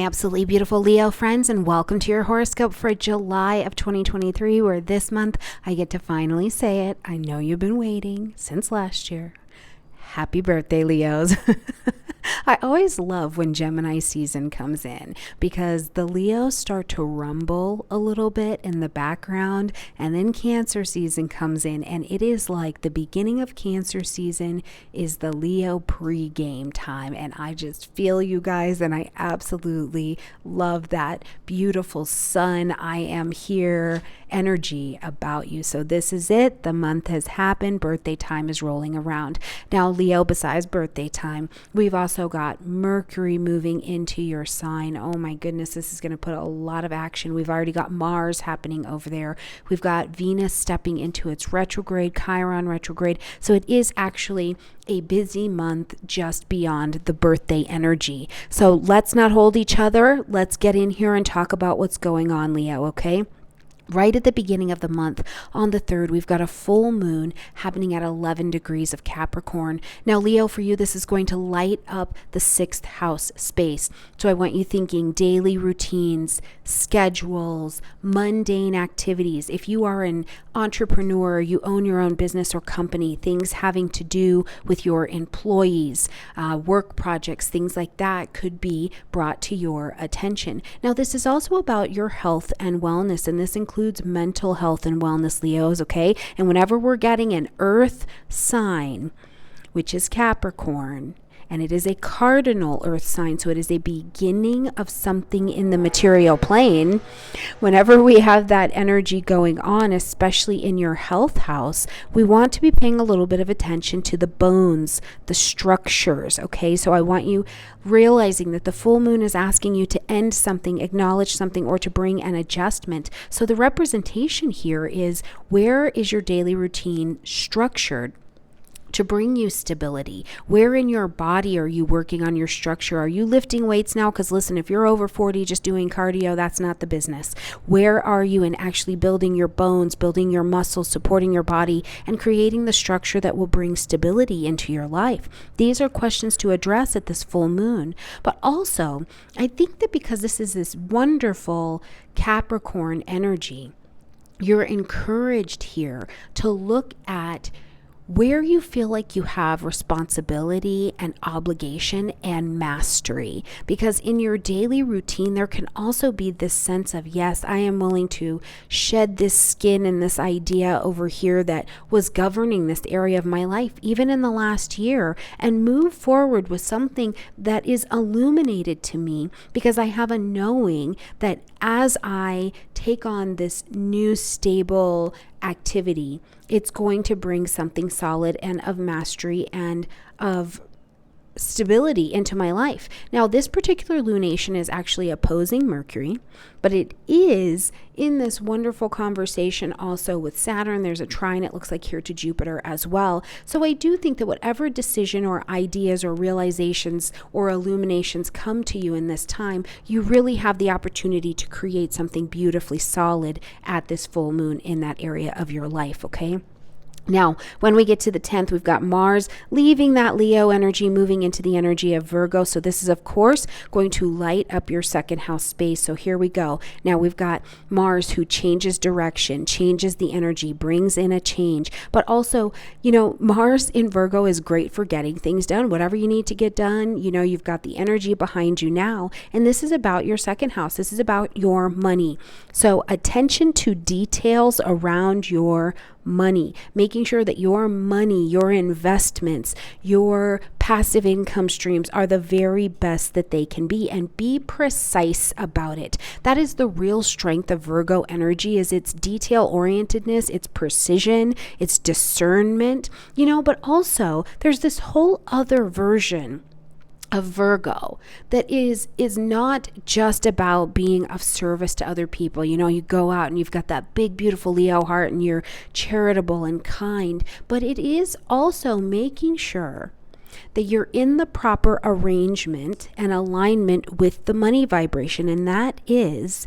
absolutely beautiful Leo friends, and welcome to your horoscope for July of 2023, where this month I get to finally say it. I know you've been waiting since last year. Happy birthday, Leos. I always love when Gemini season comes in because the Leos start to rumble a little bit in the background, and then Cancer season comes in, and it is like the beginning of Cancer season is the Leo pre-game time, and I just feel you guys, and I absolutely love that beautiful sun, I am here energy about you. So this is it. The month has happened. Birthday time is rolling around. Now, Leo, besides birthday time, we've also got Mercury moving into your sign. Oh my goodness, this is going to put a lot of action. We've already got Mars happening over there. We've got Venus stepping into its retrograde, Chiron retrograde. So it is actually a busy month just beyond the birthday energy. So let's not hold each other. Let's get in here and talk about what's going on, Leo, okay? Right at the beginning of the month, on the 3rd, we've got a full moon happening at 11 degrees of Capricorn. Now, Leo, for you, this is going to light up the 6th house space. So I want you thinking daily routines, schedules, mundane activities. If you are an entrepreneur, you own your own business or company, things having to do with your employees, work projects, things like that could be brought to your attention. Now, this is also about your health and wellness, and this includes mental health and wellness, Leos, okay? And whenever we're getting an earth sign, which is Capricorn, and it is a cardinal earth sign, so it is a beginning of something in the material plane. Whenever we have that energy going on, especially in your health house, we want to be paying a little bit of attention to the bones, the structures, okay? So I want you realizing that the full moon is asking you to end something, acknowledge something, or to bring an adjustment. So the representation here is, where is your daily routine structured to bring you stability? Where in your body are you working on your structure? Are you lifting weights now? Because listen, if you're over 40 just doing cardio, that's not the business. Where are you in actually building your bones, building your muscles, supporting your body, and creating the structure that will bring stability into your life? These are questions to address at this full moon. But also, I think that because this is this wonderful Capricorn energy, you're encouraged here to look at where you feel like you have responsibility and obligation and mastery. Because in your daily routine, there can also be this sense of, yes, I am willing to shed this skin and this idea over here that was governing this area of my life, even in the last year, and move forward with something that is illuminated to me, because I have a knowing that as I take on this new stable activity, it's going to bring something solid and of mastery and of stability into my life. Now, this particular lunation is actually opposing Mercury, but it is in this wonderful conversation also with Saturn. There's a trine, it looks like, here to Jupiter as well. So I do think that whatever decision or ideas or realizations or illuminations come to you in this time, you really have the opportunity to create something beautifully solid at this full moon in that area of your life, okay? Now, when we get to the 10th, we've got Mars leaving that Leo energy, moving into the energy of Virgo. So this is, of course, going to light up your 2nd house space. So here we go. Now we've got Mars, who changes direction, changes the energy, brings in a change. But also, Mars in Virgo is great for getting things done. Whatever you need to get done, you've got the energy behind you now. And this is about your 2nd house. This is about your money. So attention to details around your money, making sure that your money, your investments, your passive income streams are the very best that they can be, and be precise about it. That is the real strength of Virgo energy, is its detail orientedness, its precision, its discernment, but also there's this whole other version of Virgo that is not just about being of service to other people. You go out and you've got that big, beautiful Leo heart and you're charitable and kind, but it is also making sure that you're in the proper arrangement and alignment with the money vibration. And that is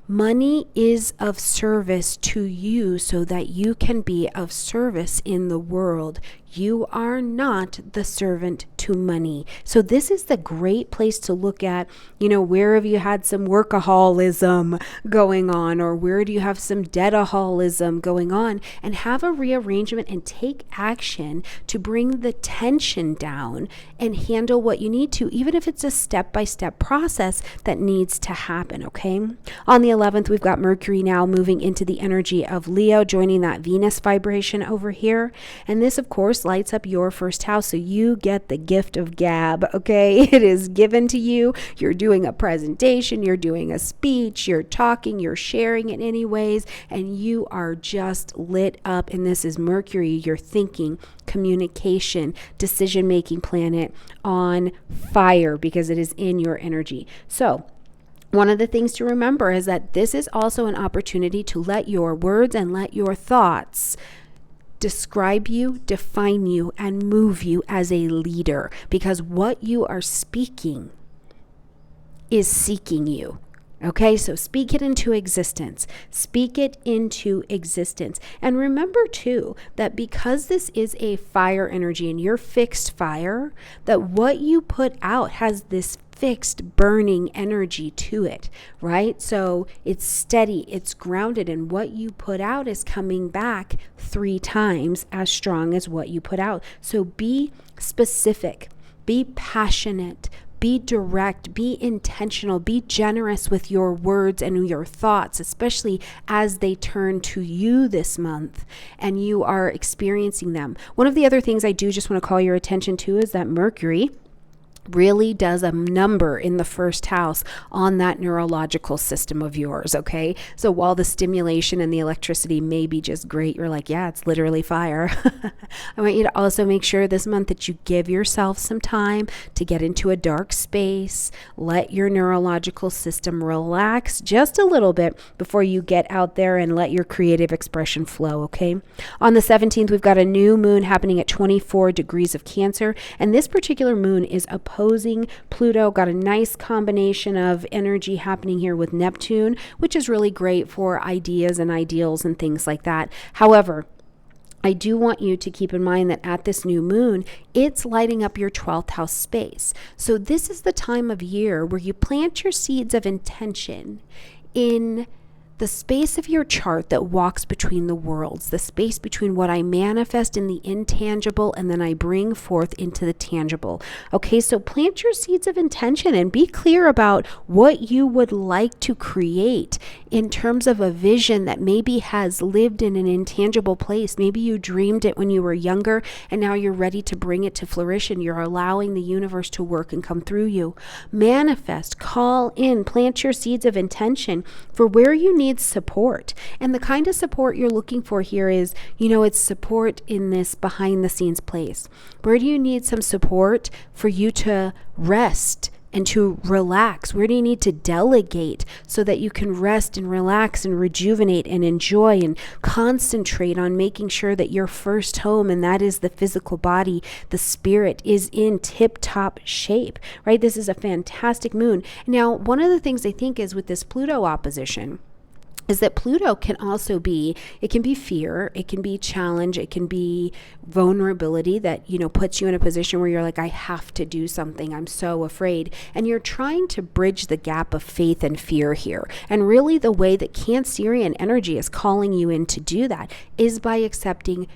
Money is of service to you so that you can be of service in the world. You are not the servant to money. So this is the great place to look at, where have you had some workaholism going on, or where do you have some deadaholism going on, and have a rearrangement and take action to bring the tension down and handle what you need to, even if it's a step-by-step process that needs to happen, okay? On the 11th, we've got Mercury now moving into the energy of Leo, joining that Venus vibration over here. And this, of course, lights up your first house. So you get the gift of gab, okay? It is given to you. You're doing a presentation, you're doing a speech, you're talking, you're sharing in any ways, and you are just lit up. And this is Mercury, your thinking, communication, decision-making planet on fire because it is in your energy. So one of the things to remember is that this is also an opportunity to let your words and let your thoughts describe you, define you, and move you as a leader, because what you are speaking is seeking you. Okay, so speak it into existence. Speak it into existence. And remember too, that because this is a fire energy and you're fixed fire, that what you put out has this fixed burning energy to it, right? So it's steady, it's grounded, and what you put out is coming back 3 times as strong as what you put out. So be specific, be passionate, be direct, be intentional, be generous with your words and your thoughts, especially as they turn to you this month and you are experiencing them. One of the other things I do just want to call your attention to is that Mercury really does a number in the first house on that neurological system of yours, okay? So while the stimulation and the electricity may be just great, you're like, yeah, it's literally fire. I want you to also make sure this month that you give yourself some time to get into a dark space, let your neurological system relax just a little bit before you get out there and let your creative expression flow, okay? On the 17th, we've got a new moon happening at 24 degrees of Cancer, and this particular moon is opposing Pluto. Got a nice combination of energy happening here with Neptune, which is really great for ideas and ideals and things like that. However, I do want you to keep in mind that at this new moon, it's lighting up your 12th house space. So this is the time of year where you plant your seeds of intention in the space of your chart that walks between the worlds, the space between what I manifest in the intangible and then I bring forth into the tangible. Okay, so plant your seeds of intention and be clear about what you would like to create in terms of a vision that maybe has lived in an intangible place. Maybe you dreamed it when you were younger and now you're ready to bring it to fruition. You're allowing the universe to work and come through you. Manifest, call in, plant your seeds of intention for where you need support. And the kind of support you're looking for here is, it's support in this behind the scenes place. Where do you need some support for you to rest and to relax? Where do you need to delegate so that you can rest and relax and rejuvenate and enjoy and concentrate on making sure that your first home, and that is the physical body, the spirit, is in tip-top shape, right? This is a fantastic moon. Now, one of the things I think is with this Pluto opposition is that Pluto can also be, it can be fear, it can be challenge, it can be vulnerability that, puts you in a position where you're like, I have to do something, I'm so afraid. And you're trying to bridge the gap of faith and fear here. And really the way that Cancerian energy is calling you in to do that is by accepting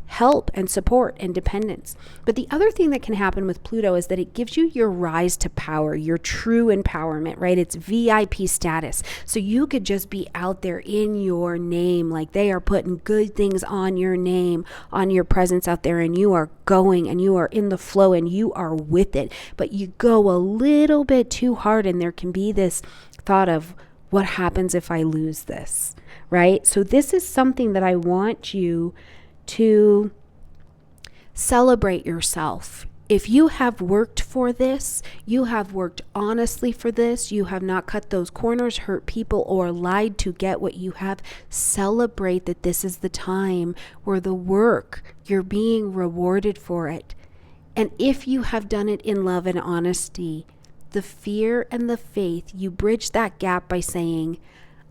help and support and dependence. But the other thing that can happen with Pluto is that it gives you your rise to power, your true empowerment, right? It's VIP status. So you could just be out there in your name, like they are putting good things on your name, on your presence out there, and you are going and you are in the flow and you are with it. But you go a little bit too hard and there can be this thought of, what happens if I lose this, right? So this is something that I want you to celebrate yourself. If you have worked for this, you have worked honestly for this, you have not cut those corners, hurt people, or lied to get what you have, celebrate that this is the time where the work, you're being rewarded for it. And if you have done it in love and honesty, the fear and the faith, you bridge that gap by saying,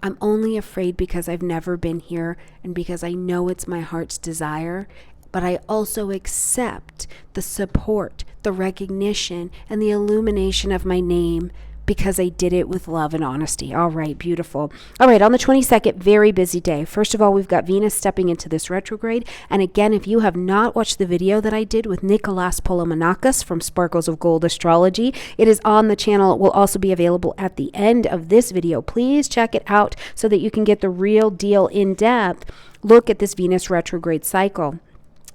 I'm only afraid because I've never been here and because I know it's my heart's desire. But I also accept the support, the recognition, and the illumination of my name because I did it with love and honesty. All right, beautiful. All right, on the 22nd, very busy day. First of all, we've got Venus stepping into this retrograde. And again, if you have not watched the video that I did with Nicholas Polomonakis from Sparkles of Gold Astrology, it is on the channel. It will also be available at the end of this video. Please check it out so that you can get the real deal in-depth look at this Venus retrograde cycle.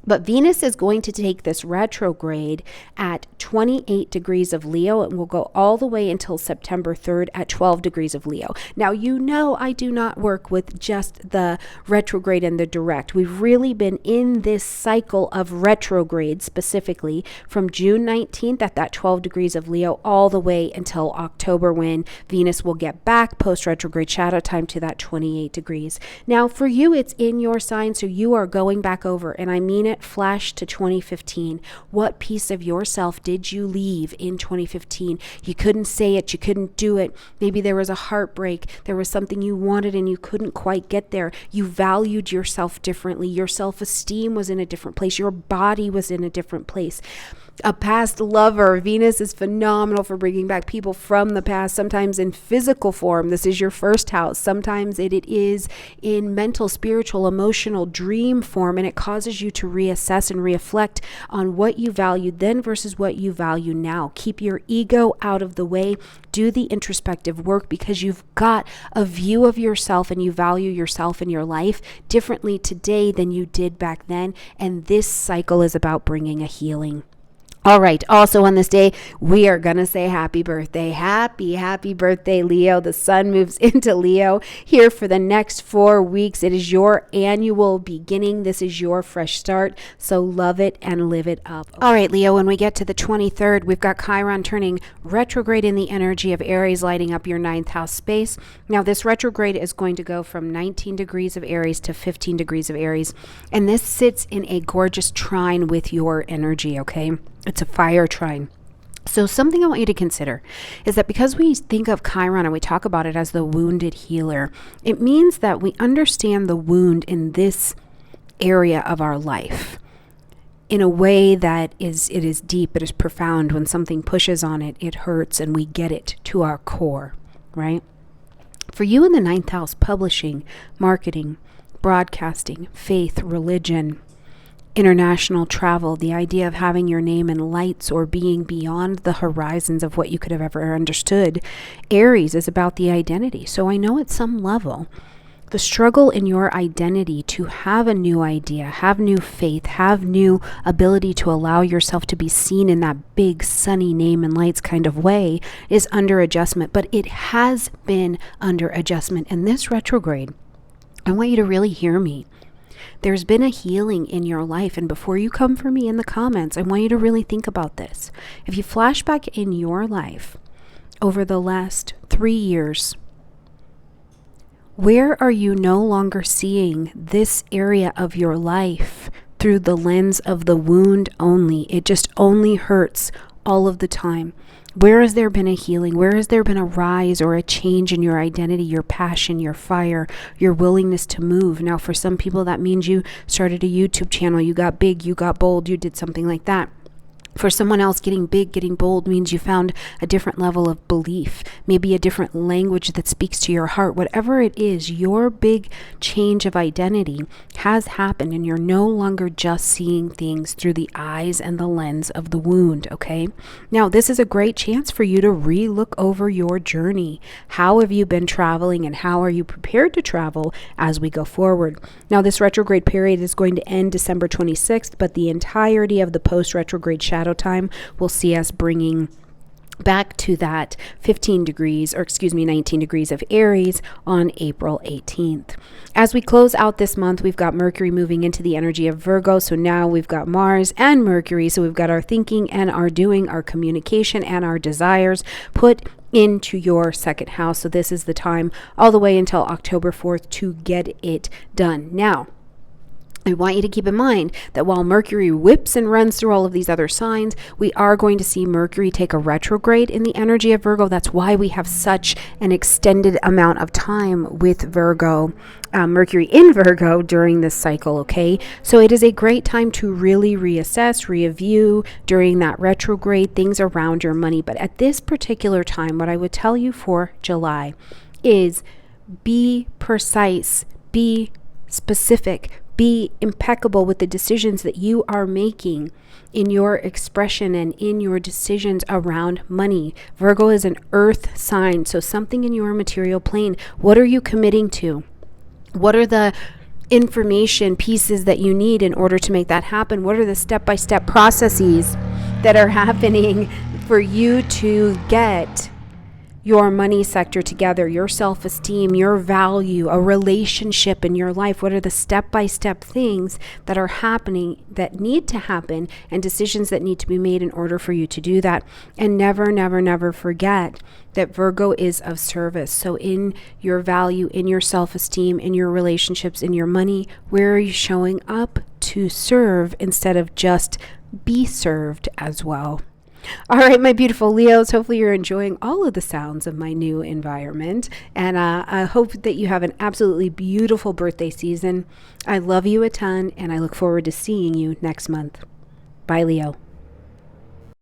But Venus is going to take this retrograde at 28 degrees of Leo and will go all the way until September 3rd at 12 degrees of Leo. Now, you know I do not work with just the retrograde and the direct. We've really been in this cycle of retrograde specifically from June 19th at that 12 degrees of Leo all the way until October when Venus will get back post-retrograde shadow time to that 28 degrees. Now, for you, it's in your sign, so you are going back over, and I mean it, flash to 2015. What piece of yourself did you leave in 2015? You couldn't say it, you couldn't do it. Maybe there was a heartbreak, there was something you wanted and you couldn't quite get there. You valued yourself differently. Your self-esteem was in a different place. Your body was in a different place. A past lover. Venus is phenomenal for bringing back people from the past, sometimes in physical form. This is your first house. Sometimes it is in mental, spiritual, emotional, dream form, and it causes you to reassess and reflect on what you valued then versus what you value now. Keep your ego out of the way. Do the introspective work because you've got a view of yourself and you value yourself and your life differently today than you did back then. And this cycle is about bringing a healing. All right. Also on this day, we are going to say happy birthday. Happy birthday, Leo. The sun moves into Leo here for the next 4 weeks. It is your annual beginning. This is your fresh start. So love it and live it up. All right, Leo, when we get to the 23rd, we've got Chiron turning retrograde in the energy of Aries, lighting up your 9th house space. Now, this retrograde is going to go from 19 degrees of Aries to 15 degrees of Aries. And this sits in a gorgeous trine with your energy, okay? It's a fire trine. So something I want you to consider is that because we think of Chiron and we talk about it as the wounded healer, it means that we understand the wound in this area of our life in a way that it is deep, it is profound. When something pushes on it, it hurts and we get it to our core, right? For you in the 9th house, publishing, marketing, broadcasting, faith, religion, international travel, the idea of having your name in lights or being beyond the horizons of what you could have ever understood. Aries is about the identity. So I know at some level, the struggle in your identity to have a new idea, have new faith, have new ability to allow yourself to be seen in that big sunny name and lights kind of way is under adjustment, but it has been under adjustment. And this retrograde, I want you to really hear me. There's been a healing in your life. And before you come for me in the comments, I want you to really think about this. If you flash back in your life over the last 3 years, where are you no longer seeing this area of your life through the lens of the wound only? It just only hurts all of the time. Where has there been a healing? Where has there been a rise or a change in your identity, your passion, your fire, your willingness to move? Now, for some people, that means you started a YouTube channel, you got big, you got bold, you did something like that. For someone else, getting big, getting bold means you found a different level of belief, maybe a different language that speaks to your heart. Whatever it is, your big change of identity has happened and you're no longer just seeing things through the eyes and the lens of the wound, okay? Now, this is a great chance for you to re-look over your journey. How have you been traveling and how are you prepared to travel as we go forward? Now, this retrograde period is going to end December 26th, but the entirety of the post-retrograde shadow time will see us bringing back to that 19 degrees of Aries on April 18th. As we close out this month, we've got Mercury moving into the energy of Virgo. So now we've got Mars and Mercury. So we've got our thinking and our doing, our communication and our desires put into your 2nd house. So this is the time all the way until October 4th to get it done. Now, I want you to keep in mind that while Mercury whips and runs through all of these other signs, we are going to see Mercury take a retrograde in the energy of Virgo. That's why we have such an extended amount of time with Virgo, Mercury in Virgo during this cycle, okay? So it is a great time to really reassess, review during that retrograde, things around your money. But at this particular time, what I would tell you for July is be precise, be specific, be impeccable with the decisions that you are making in your expression and in your decisions around money. Virgo is an earth sign, so something in your material plane. What are you committing to? What are the information pieces that you need in order to make that happen? What are the step-by-step processes that are happening for you to get your money sector together, your self-esteem, your value, a relationship in your life? What are the step-by-step things that are happening, that need to happen, and decisions that need to be made in order for you to do that? And never, never, never forget that Virgo is of service. So in your value, in your self-esteem, in your relationships, in your money, where are you showing up to serve instead of just be served as well? All right, my beautiful Leos, hopefully you're enjoying all of the sounds of my new environment. And I hope that you have an absolutely beautiful birthday season. I love you a ton, and I look forward to seeing you next month. Bye, Leo.